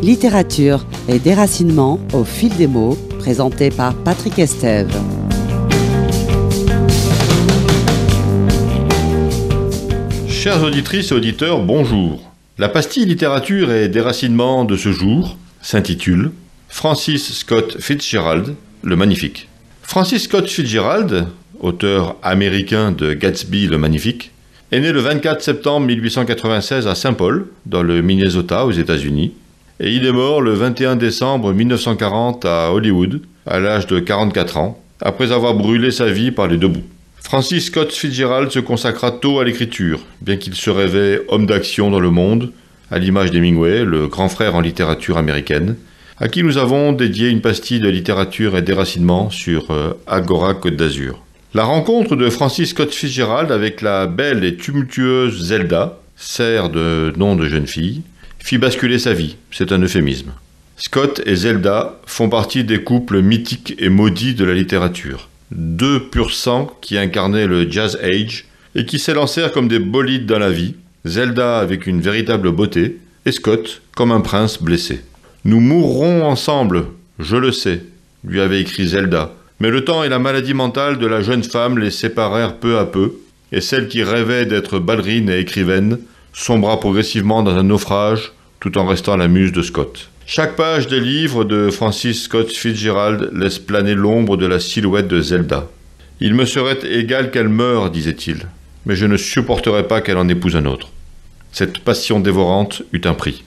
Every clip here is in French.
littérature et déracinement au fil des mots, présenté par Patrick Estève. Chères auditrices et auditeurs, bonjour. La pastille littérature et déracinement de ce jour s'intitule Francis Scott Fitzgerald, le Magnifique. Francis Scott Fitzgerald, auteur américain de Gatsby le Magnifique, est né le 24 septembre 1896 à Saint Paul, dans le Minnesota, aux États-Unis, et il est mort le 21 décembre 1940 à Hollywood, à l'âge de 44 ans, après avoir brûlé sa vie par les deux bouts. Francis Scott Fitzgerald se consacra tôt à l'écriture, bien qu'il se rêvait homme d'action dans le monde, à l'image d'Hemingway, le grand frère en littérature américaine, à qui nous avons dédié une pastille de littérature et déracinement sur Agora Côte d'Azur. La rencontre de Francis Scott Fitzgerald avec la belle et tumultueuse Zelda, sert de nom de jeune fille, fit basculer sa vie, c'est un euphémisme. Scott et Zelda font partie des couples mythiques et maudits de la littérature. Deux pur sang qui incarnaient le Jazz Age et qui s'élancèrent comme des bolides dans la vie, Zelda avec une véritable beauté et Scott comme un prince blessé. « Nous mourrons ensemble, je le sais », lui avait écrit Zelda, mais le temps et la maladie mentale de la jeune femme les séparèrent peu à peu, et celle qui rêvait d'être ballerine et écrivaine sombra progressivement dans un naufrage tout en restant la muse de Scott. Chaque page des livres de Francis Scott Fitzgerald laisse planer l'ombre de la silhouette de Zelda. « Il me serait égal qu'elle meure, disait-il, mais je ne supporterais pas qu'elle en épouse un autre. » Cette passion dévorante eut un prix.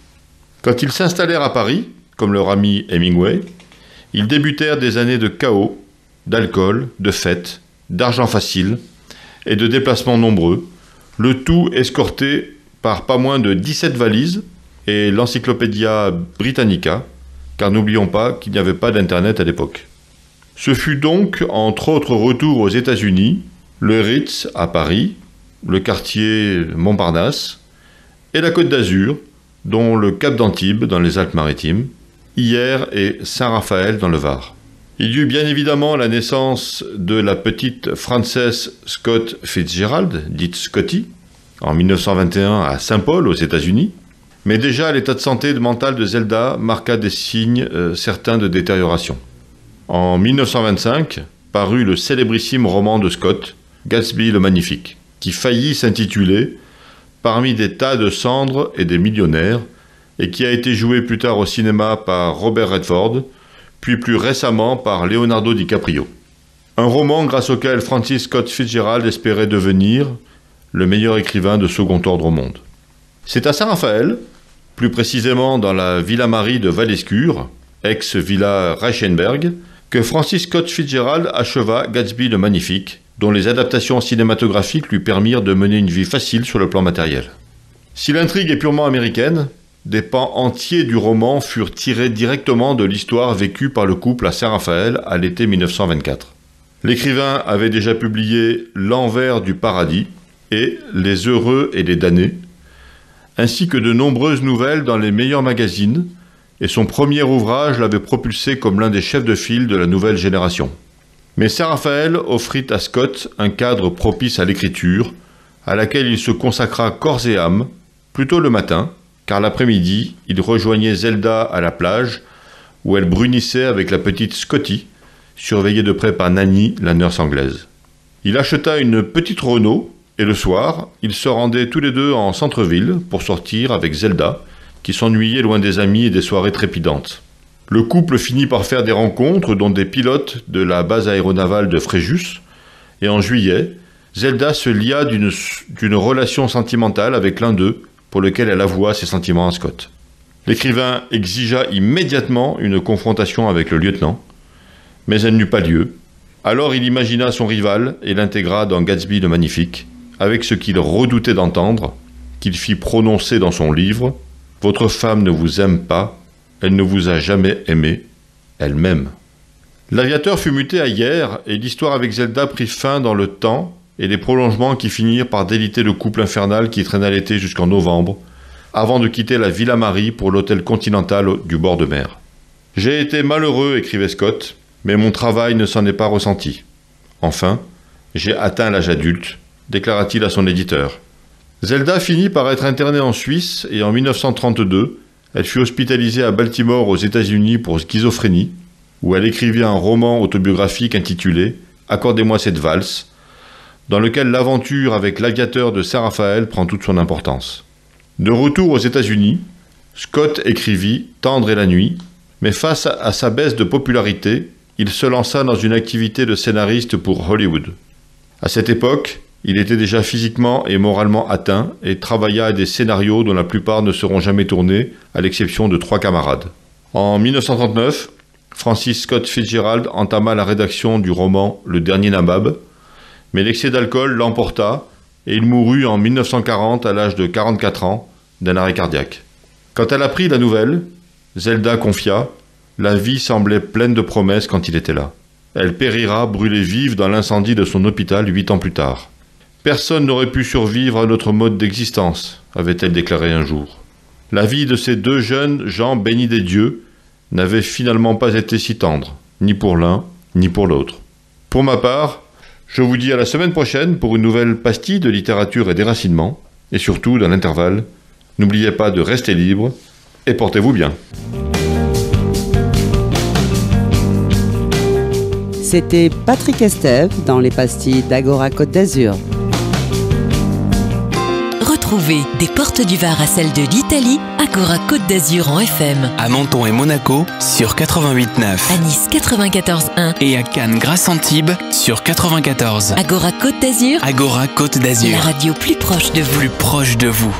Quand ils s'installèrent à Paris, comme leur ami Hemingway, ils débutèrent des années de chaos, d'alcool, de fêtes, d'argent facile et de déplacements nombreux, le tout escorté par pas moins de 17 valises et l'Encyclopædia Britannica, car n'oublions pas qu'il n'y avait pas d'Internet à l'époque. Ce fut donc, entre autres retours aux États-Unis, le Ritz à Paris, le quartier Montparnasse et la Côte d'Azur, dont le Cap d'Antibes dans les Alpes-Maritimes, Hyères et Saint-Raphaël dans le Var. Il y eut bien évidemment la naissance de la petite Frances Scott Fitzgerald, dite Scotty, en 1921 à Saint Paul aux États-Unis, mais déjà l'état de santé mentale de Zelda marqua des signes certains de détérioration. En 1925 parut le célébrissime roman de Scott, Gatsby le Magnifique, qui faillit s'intituler Parmi des tas de cendres et des millionnaires, et qui a été joué plus tard au cinéma par Robert Redford, puis plus récemment par Leonardo DiCaprio. Un roman grâce auquel Francis Scott Fitzgerald espérait devenir le meilleur écrivain de second ordre au monde. C'est à Saint-Raphaël, plus précisément dans la Villa Marie de Val-Escure, ex-Villa Reichenberg, que Francis Scott Fitzgerald acheva Gatsby le Magnifique, dont les adaptations cinématographiques lui permirent de mener une vie facile sur le plan matériel. Si l'intrigue est purement américaine, des pans entiers du roman furent tirés directement de l'histoire vécue par le couple à Saint-Raphaël à l'été 1924. L'écrivain avait déjà publié L'Envers du Paradis et Les Heureux et les Damnés, ainsi que de nombreuses nouvelles dans les meilleurs magazines, et son premier ouvrage l'avait propulsé comme l'un des chefs de file de la nouvelle génération. Mais Saint-Raphaël offrit à Scott un cadre propice à l'écriture, à laquelle il se consacra corps et âme, plutôt le matin, car l'après-midi, il rejoignait Zelda à la plage, où elle brunissait avec la petite Scotty, surveillée de près par Nanny, la nurse anglaise. Il acheta une petite Renault, et le soir, ils se rendaient tous les deux en centre-ville pour sortir avec Zelda, qui s'ennuyait loin des amis et des soirées trépidantes. Le couple finit par faire des rencontres, dont des pilotes de la base aéronavale de Fréjus, et en juillet, Zelda se lia d'une relation sentimentale avec l'un d'eux, pour lequel elle avoua ses sentiments à Scott. L'écrivain exigea immédiatement une confrontation avec le lieutenant, mais elle n'eut pas lieu. Alors il imagina son rival et l'intégra dans Gatsby le Magnifique, avec ce qu'il redoutait d'entendre, qu'il fit prononcer dans son livre « Votre femme ne vous aime pas, elle ne vous a jamais aimé, elle m'aime ». L'aviateur fut muté à Hyères et l'histoire avec Zelda prit fin dans le temps et les prolongements qui finirent par déliter le couple infernal qui traîna l'été jusqu'en novembre, avant de quitter la Villa Marie pour l'hôtel Continental du bord de mer. « J'ai été malheureux, écrivait Scott, mais mon travail ne s'en est pas ressenti. Enfin, j'ai atteint l'âge adulte, déclara-t-il à son éditeur. Zelda finit par être internée en Suisse et en 1932, Elle fut hospitalisée à Baltimore aux États-Unis pour schizophrénie, où elle écrivit un roman autobiographique intitulé « Accordez-moi cette valse », dans lequel l'aventure avec l'aviateur de Saint-Raphaël prend toute son importance. De retour aux États-Unis, Scott écrivit « Tendre est la nuit », mais face à sa baisse de popularité, il se lança dans une activité de scénariste pour Hollywood. À cette époque, il était déjà physiquement et moralement atteint et travailla à des scénarios dont la plupart ne seront jamais tournés, à l'exception de 3 camarades. En 1939, Francis Scott Fitzgerald entama la rédaction du roman Le Dernier Nabab, mais l'excès d'alcool l'emporta et il mourut en 1940 à l'âge de 44 ans d'un arrêt cardiaque. Quand elle apprit la nouvelle, Zelda confia « La vie semblait pleine de promesses quand il était là. Elle périra brûlée vive dans l'incendie de son hôpital 8 ans plus tard. Personne n'aurait pu survivre à notre mode d'existence, avait-elle déclaré un jour. La vie de ces 2 jeunes gens bénis des dieux n'avait finalement pas été si tendre, ni pour l'un, ni pour l'autre. Pour ma part, je vous dis à la semaine prochaine pour une nouvelle pastille de littérature et déracinement, et surtout, dans l'intervalle, n'oubliez pas de rester libre et portez-vous bien. C'était Patrick Estève dans les pastilles d'Agora Côte d'Azur. Retrouvez des portes du Var à celles de l'Italie, Agora Côte d'Azur en FM. À Menton et Monaco sur 88.9. À Nice 94.1. Et à Cannes grâce Antibes sur 94. Agora Côte d'Azur. Agora Côte d'Azur. La radio plus proche de vous. Plus proche de vous.